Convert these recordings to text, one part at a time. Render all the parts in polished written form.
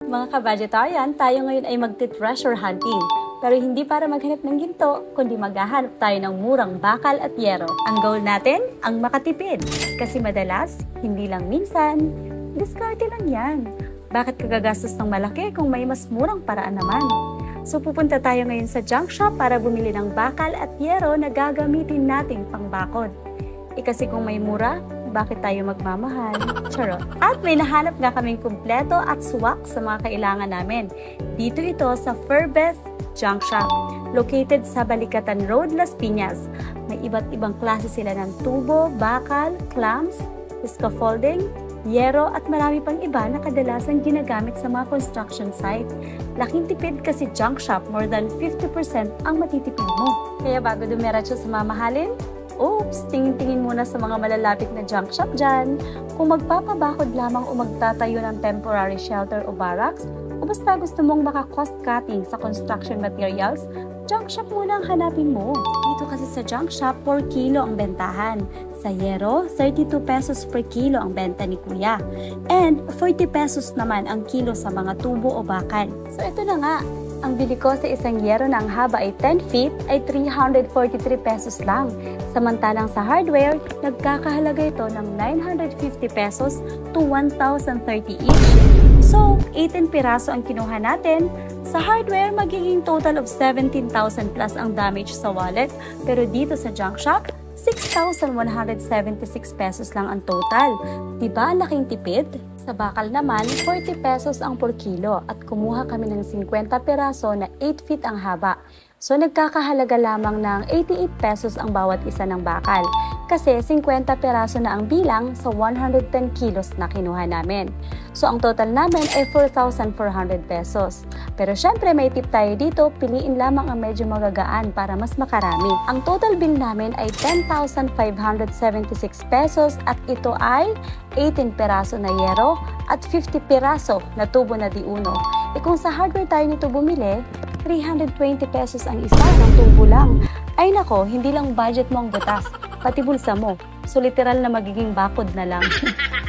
Mga kabudgetarian, tayo ngayon ay magti-treasure hunting. Pero hindi para maghanap ng ginto, kundi maghahanap tayo ng murang bakal at yero. Ang goal natin, ang makatipid. Kasi madalas, hindi lang minsan, diskarte lang yan. Bakit kagagastos ng malaki kung may mas murang paraan naman? So pupunta tayo ngayon sa junk shop para bumili ng bakal at yero na gagamitin nating pangbakod. Kasi kung may mura, bakit tayo magmamahal? Charot. At may nahanap nga kaming kumpleto at swak sa mga kailangan namin. Dito ito sa Ferbeth Junk Shop, located sa Balikatan Road, Las Piñas. May iba't ibang klase sila ng tubo, bakal, clamps, scaffolding, yero at marami pang iba na kadalasang ginagamit sa mga construction site. Laking tipid kasi junk shop, more than 50% ang matitipid mo. Kaya bago dumiretso sa mamahalin, oops, tingin-tingin muna sa mga malalapit na junk shop dyan. Kung magpapabakod lamang o magtatayo ng temporary shelter o barracks, o basta gusto mong maka-cost cutting sa construction materials, junk shop muna ang hanapin mo. Dito kasi sa junk shop, 4 kilo ang bentahan. Sa yero, 32 pesos per kilo ang benta ni Kuya. And 40 pesos naman ang kilo sa mga tubo o bakal. So ito na nga. Ang bili ko sa isang yero na ang haba ay 10 feet ay 343 pesos lang. Samantalang sa hardware, nagkakahalaga ito ng 950 pesos to 1,030 each. So, 18 piraso ang kinuha natin. Sa hardware, magiging total of 17,000 plus ang damage sa wallet. Pero dito sa junk shop, 6,176 pesos lang ang total. Diba ang laking tipid? Sa bakal naman, 40 pesos ang per kilo at kumuha kami ng 50 piraso na 8 feet ang haba. So nagkakahalaga lamang ng 88 pesos ang bawat isa ng bakal kasi 50 piraso na ang bilang sa 110 kilos na kinuha namin. So ang total namin ay 4,400 pesos. Pero syempre may tip tayo dito, piliin lamang ang medyo magagaan para mas makarami. Ang total bill namin ay 10,576 pesos at ito ay 18 piraso na yero at 50 piraso na tubo na diuno. E kung sa hardware tayo nito bumili, 320 pesos ang isa ng tubo lang. Ay nako, hindi lang budget mo ang butas, pati bulsa mo. So literal na magiging bakod na lang.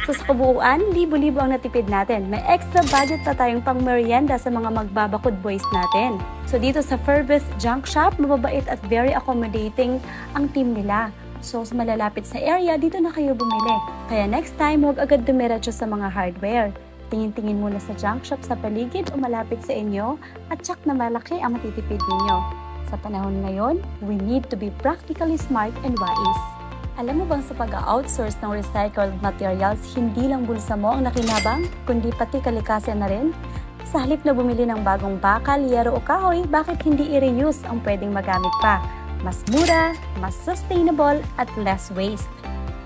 So sa kabuuan, libo-libo ang natipid natin. May extra budget pa tayong pang merienda sa mga magbabakod boys natin. So dito sa Ferbeth Junk Shop, mababait at very accommodating ang team nila. So sa malalapit sa area, dito na kayo bumili. Kaya next time, huwag agad dumiretso sa mga hardware. Tingin-tingin muna sa junk shop sa paligid o malapit sa inyo at tsak na malaki ang matitipid ninyo. Sa panahon ngayon, we need to be practically smart and wise. Alam mo bang sa pag-outsource ng recycled materials, hindi lang bulsa mo ang nakinabang, kundi pati kalikasan na rin? Sa halip na bumili ng bagong bakal, yero o kahoy, bakit hindi i-reuse ang pwedeng magamit pa? Mas mura, mas sustainable at less waste.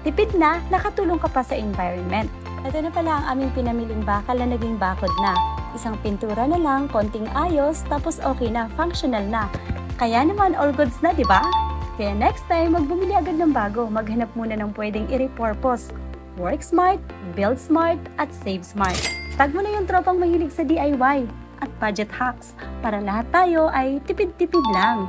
Tipid na, nakatulong ka pa sa environment. Ito na pala ang aming pinamiling bakal na naging bakod na. Isang pintura na lang, konting ayos, tapos okay na, functional na. Kaya naman all goods na, di ba? Kaya next time, magbumili agad ng bago. Maghanap muna ng pwedeng i-repurpose. Work smart, build smart, at save smart. Tag mo na yung tropang mahilig sa DIY at budget hacks para lahat tayo ay tipid-tipid lang.